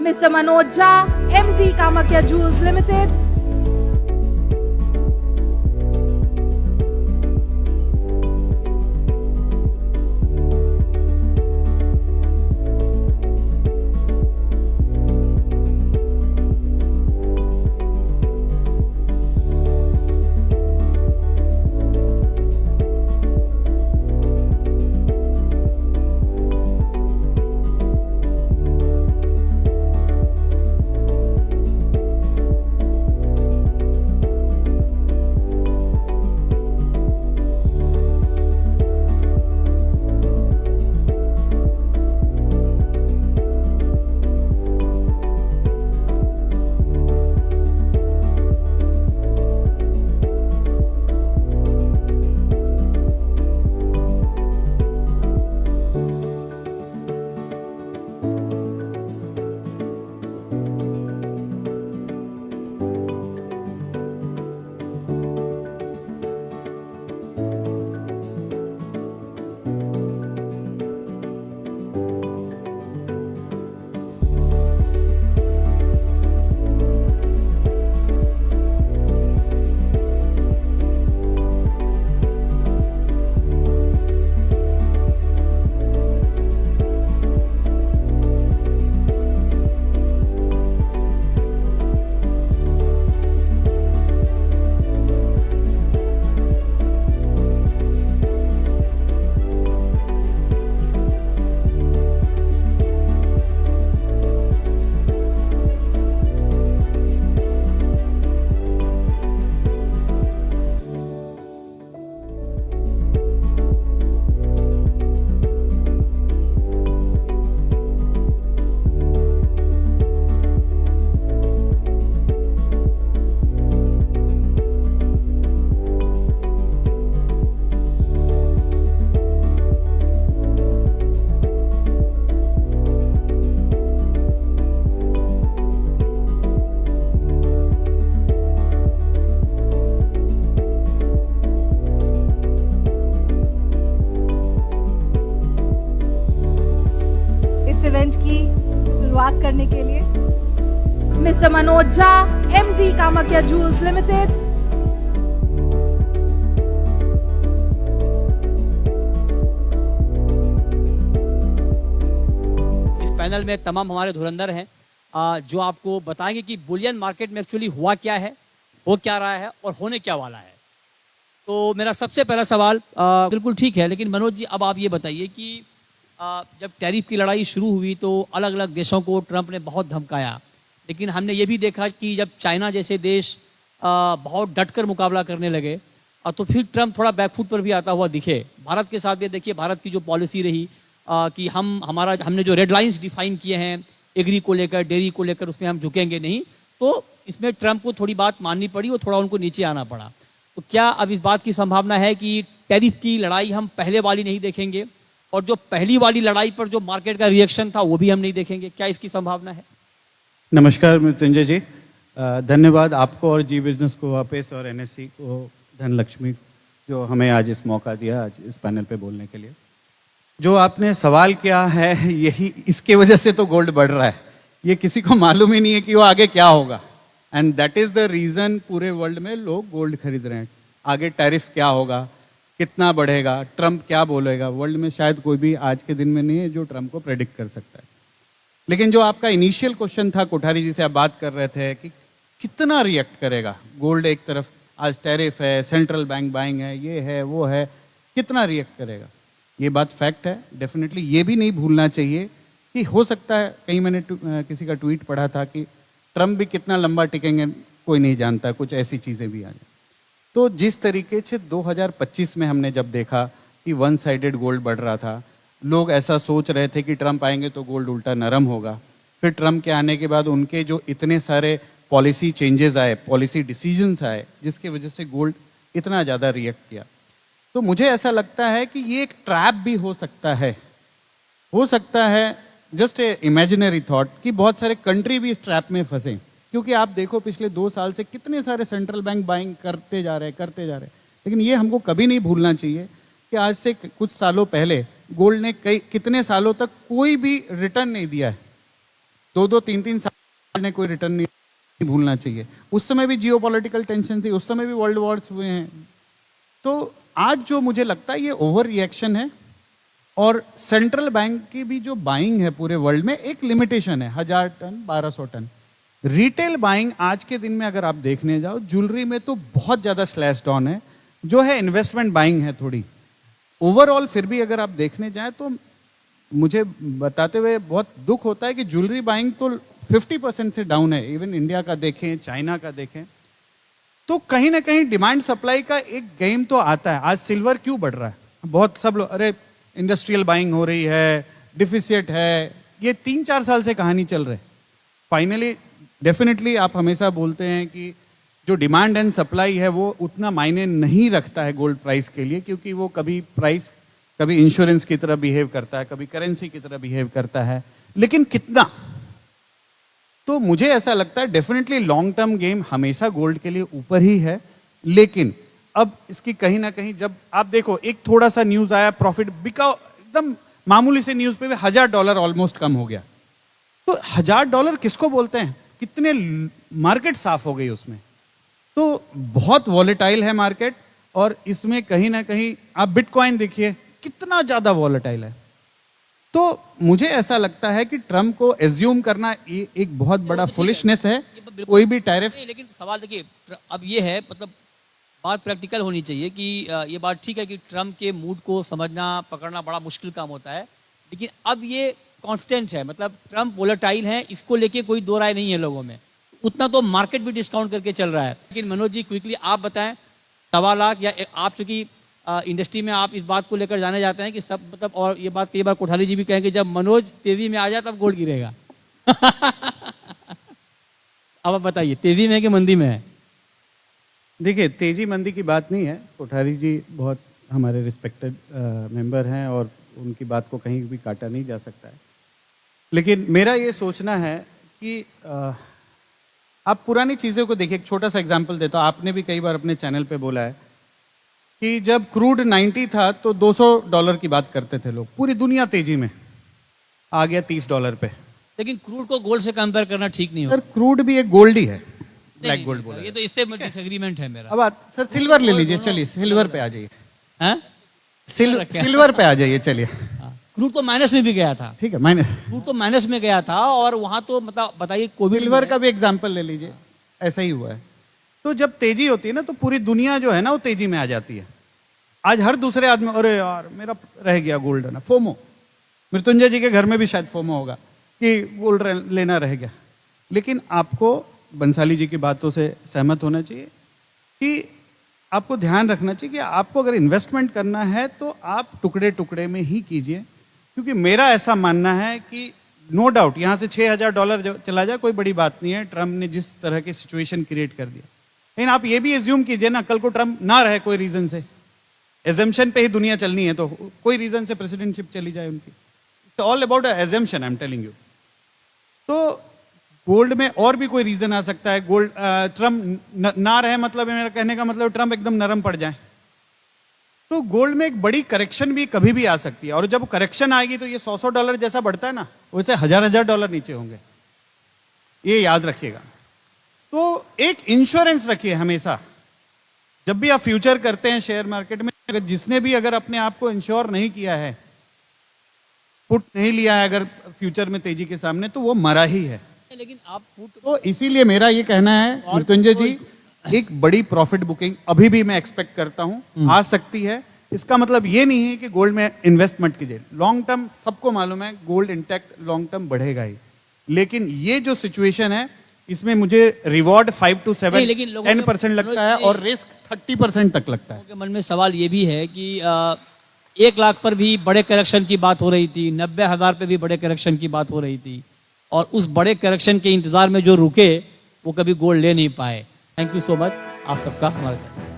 Mr. Manoj Jha, MD Kamakya Jewels Limited. Event की शुरुआत करने के लिए mister Manoj Jha, MD Kamakhya Jewels Limited. इस पैनल में तमाम हमारे धुरंधर हैं जो आपको बताएंगे कि बुलियन मार्केट में एक्चुअली हुआ क्या है, हो क्या रहा है और होने क्या वाला है। तो मेरा सबसे पहला सवाल बिल्कुल ठीक है, लेकिन मनोज जी अब आप ये बताइए कि जब टैरिफ की लड़ाई शुरू हुई तो अलग अलग देशों को ट्रंप ने बहुत धमकाया, लेकिन हमने ये भी देखा कि जब चाइना जैसे देश बहुत डटकर मुकाबला करने लगे तो फिर ट्रंप थोड़ा बैकफुट पर भी आता हुआ दिखे। भारत के साथ भी देखिए, भारत की जो पॉलिसी रही कि हमने जो रेड लाइंस डिफाइन किए हैं एग्री को लेकर, डेयरी को लेकर, उसमें हम झुकेंगे नहीं, तो इसमें ट्रंप को थोड़ी बात माननी पड़ी और थोड़ा उनको नीचे आना पड़ा। तो क्या अब इस बात की संभावना है कि टैरिफ की लड़ाई हम पहले वाली नहीं देखेंगे और जो पहली वाली लड़ाई पर जो मार्केट का रिएक्शन था वो भी हम नहीं देखेंगे? क्या इसकी संभावना है? नमस्कार मृत्युंजय जी, धन्यवाद आपको और जी बिजनेस को, अपेस और एनएससी को, धनलक्ष्मी जो हमें आज इस मौका दिया आज इस पैनल पे बोलने के लिए। जो आपने सवाल किया है, यही इसके वजह से तो गोल्ड बढ़ रहा है। ये किसी को मालूम ही नहीं है कि वो आगे क्या होगा, and that is the reason पूरे वर्ल्ड में लोग गोल्ड खरीद रहे हैं। आगे टैरिफ क्या होगा, कितना बढ़ेगा, ट्रंप क्या बोलेगा, वर्ल्ड में शायद कोई भी आज के दिन में नहीं है जो ट्रंप को प्रेडिक्ट कर सकता है। लेकिन जो आपका इनिशियल क्वेश्चन था, कोठारी जी से आप बात कर रहे थे कि कितना रिएक्ट करेगा गोल्ड। एक तरफ आज टैरिफ है, सेंट्रल बैंक बाइंग है, ये है वो है, कितना रिएक्ट करेगा, ये बात फैक्ट है। डेफिनेटली ये भी नहीं भूलना चाहिए कि हो सकता है, कहीं मैंने किसी का ट्वीट पढ़ा था कि ट्रंप भी कितना लंबा टिकेंगे कोई नहीं जानता, कुछ ऐसी चीज़ें भी आ जाए। तो जिस तरीके से 2025 में हमने जब देखा कि वन साइडेड गोल्ड बढ़ रहा था, लोग ऐसा सोच रहे थे कि ट्रंप आएंगे तो गोल्ड उल्टा नरम होगा। फिर ट्रंप के आने के बाद उनके जो इतने सारे पॉलिसी चेंजेस आए, पॉलिसी डिसीजंस आए, जिसके वजह से गोल्ड इतना ज़्यादा रिएक्ट किया। तो मुझे ऐसा लगता है कि ये एक ट्रैप भी हो सकता है, जस्ट ए इमेजिनरी थॉट कि बहुत सारे कंट्री भी इस ट्रैप में फंसे। क्योंकि आप देखो पिछले 2 साल से कितने सारे सेंट्रल बैंक बाइंग करते जा रहे हैं। लेकिन ये हमको कभी नहीं भूलना चाहिए कि आज से कुछ सालों पहले गोल्ड ने कितने सालों तक कोई भी रिटर्न नहीं दिया है। 2-2, 3-3 साल ने कोई रिटर्न नहीं भूलना चाहिए। उस समय भी जियोपॉलिटिकल टेंशन थी, उस समय भी वर्ल्ड वॉर्स हुए हैं। तो आज जो मुझे लगता है ये ओवर रिएक्शन है, और सेंट्रल बैंक की भी जो बाइंग है पूरे वर्ल्ड में एक लिमिटेशन है, 1000 टन 1200 टन। रिटेल बाइंग आज के दिन में अगर आप देखने जाओ, ज्वेलरी में तो बहुत ज्यादा स्लैश डाउन है, जो है इन्वेस्टमेंट बाइंग है थोड़ी। ओवरऑल फिर भी अगर आप देखने जाएं तो मुझे बताते हुए बहुत दुख होता है कि ज्वेलरी बाइंग तो 50% से डाउन है। इवन इंडिया का देखें, चाइना का देखें, तो कहीं ना कहीं डिमांड सप्लाई का एक गेम तो आता है। आज सिल्वर क्यों बढ़ रहा है? बहुत सब लोग अरे इंडस्ट्रियल बाइंग हो रही है, डिफिसिट है, ये 3-4 साल से कहानी चल रही है। फाइनली डेफिनेटली आप हमेशा बोलते हैं कि जो डिमांड एंड सप्लाई है वो उतना मायने नहीं रखता है गोल्ड प्राइस के लिए, क्योंकि वो कभी प्राइस कभी इंश्योरेंस की तरह बिहेव करता है, कभी करेंसी की तरह बिहेव करता है, लेकिन कितना? तो मुझे ऐसा लगता है डेफिनेटली लॉन्ग टर्म गेम हमेशा गोल्ड के लिए ऊपर ही है। लेकिन अब इसकी कहीं ना कहीं जब आप देखो, एक थोड़ा सा न्यूज आया, प्रॉफिट बिका, एकदम मामूली से न्यूज पे भी $1000 ऑलमोस्ट कम हो गया। तो $1000 किसको बोलते हैं? कितने मार्केट साफ हो गई उसमें। तो बहुत वॉलेटाइल है मार्केट, और इसमें कहीं ना कहीं आप बिटकॉइन देखिए कितना ज्यादा वॉलेटाइल है। तो मुझे ऐसा लगता है कि ट्रम्प को एज्यूम करना ये एक बहुत बड़ा फुलिशनेस है। कोई भी टैरिफ, लेकिन सवाल देखिए, अब ये है, मतलब बात प्रैक्टिकल होनी चाहिए कि ये बात ठीक है कि ट्रम्प के मूड को समझना पकड़ना बड़ा मुश्किल काम होता है, लेकिन अब ये कांस्टेंट है, मतलब ट्रम्प वोलेटाइल है, इसको लेके कोई दो राय नहीं है लोगों में। उतना तो मार्केट भी डिस्काउंट करके चल रहा है। लेकिन मनोज जी क्विकली आप बताएं, 1.25 लाख या आप चूंकि इंडस्ट्री में आप इस बात को लेकर जाने जाते हैं कि सब, मतलब, और ये बात कई बार कोठारी जी भी कहेंगे, जब मनोज तेजी में आ जाए तब गोल्ड गिरेगा। अब आप बताइए, तेजी में है कि मंदी में है? देखिए तेजी मंदी की बात नहीं है, कोठारी जी बहुत हमारे रिस्पेक्टेड मेंबर हैं और उनकी बात को कहीं भी काटा नहीं जा सकता है। लेकिन मेरा ये सोचना है कि आप पुरानी चीज़ों को देखिए। एक छोटा सा एग्जांपल देता हूँ, आपने भी कई बार अपने चैनल पे बोला है कि जब क्रूड 90 था तो $200 की बात करते थे लोग, पूरी दुनिया तेजी में आ गया $30 पे। लेकिन क्रूड को गोल्ड से कंपेयर करना ठीक नहीं सर होगा। क्रूड भी एक गोल्ड ही है, ब्लैक गोल्ड सर, बोला ये तो इससे डिसएग्रीमेंट है मेरा। अब सर सिल्वर ले लीजिए, चलिए सिल्वर पे आ जाइए। हैं? सिल्वर पे आ जाइए, चलिए। क्रूड तो माइनस में भी गया था। ठीक है, मैंने क्रूड तो माइनस में गया था, और वहां तो मतलब बताइए, कोविड सिल्वर का भी एग्जांपल ले लीजिए, ऐसा ही हुआ है। तो जब तेजी होती है ना तो पूरी दुनिया जो है ना वो तेजी में आ जाती है। आज हर दूसरे आदमी, अरे यार मेरा रह गया गोल्ड ना, फोमो। मृत्युंजय जी के घर में भी शायद फोमो होगा कि गोल्ड लेना रह गया। लेकिन आपको बंसाली जी की बातों से सहमत होना चाहिए कि आपको ध्यान रखना चाहिए कि आपको अगर इन्वेस्टमेंट करना है तो आप टुकड़े टुकड़े में ही कीजिए। क्योंकि मेरा ऐसा मानना है कि नो डाउट यहाँ से $6000 चला जाए कोई बड़ी बात नहीं है, ट्रम्प ने जिस तरह की सिचुएशन क्रिएट कर दिया। लेकिन आप ये भी एज्यूम कीजिए ना, कल को ट्रम्प ना रहे कोई रीजन से, एजम्पशन पे ही दुनिया चलनी है, तो कोई रीजन से प्रेसिडेंटशिप चली जाए उनकी। It's all about assumption, I am telling you. तो गोल्ड में और भी कोई रीजन आ सकता है। गोल्ड ट्रम्प ना रहे, मतलब मेरा कहने का मतलब ट्रम्प एकदम नरम पड़ जाए, तो गोल्ड में एक बड़ी करेक्शन भी कभी भी आ सकती है। और जब करेक्शन आएगी तो ये $100 जैसा बढ़ता है ना, वैसे $1000 नीचे होंगे, ये याद रखिएगा। तो एक इंश्योरेंस रखिए हमेशा, जब भी आप फ्यूचर करते हैं शेयर मार्केट में। अगर जिसने भी अगर अपने आप को इंश्योर नहीं किया है, पुट नहीं लिया है अगर फ्यूचर में तेजी के सामने, तो वो मरा ही है। लेकिन आप तो इसीलिए मेरा ये कहना है मृत्युंजय जी, एक बड़ी प्रॉफिट बुकिंग अभी भी मैं एक्सपेक्ट करता हूं, आ सकती है। इसका मतलब ये नहीं है कि गोल्ड में इन्वेस्टमेंट कीजिए। लॉन्ग टर्म सबको मालूम है गोल्ड इंटैक्ट लॉन्ग टर्म बढ़ेगा ही, लेकिन ये जो सिचुएशन है इसमें मुझे रिवॉर्ड 5 to 7 10% लगता है और रिस्क 30% तक लगता है। लोगों के मन में सवाल ये भी है कि 1 लाख पर भी बड़े करेक्शन की बात हो रही थी, 90,000 पे भी बड़े करेक्शन की बात हो रही थी, और उस बड़े करेक्शन के इंतजार में जो रुके वो कभी गोल्ड ले नहीं पाए। थैंक यू सो मच आप सबका हमारे साथ।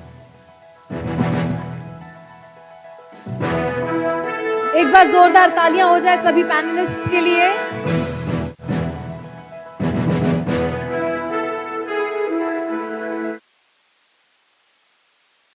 एक बार जोरदार तालियां हो जाए सभी पैनलिस्ट्स के लिए।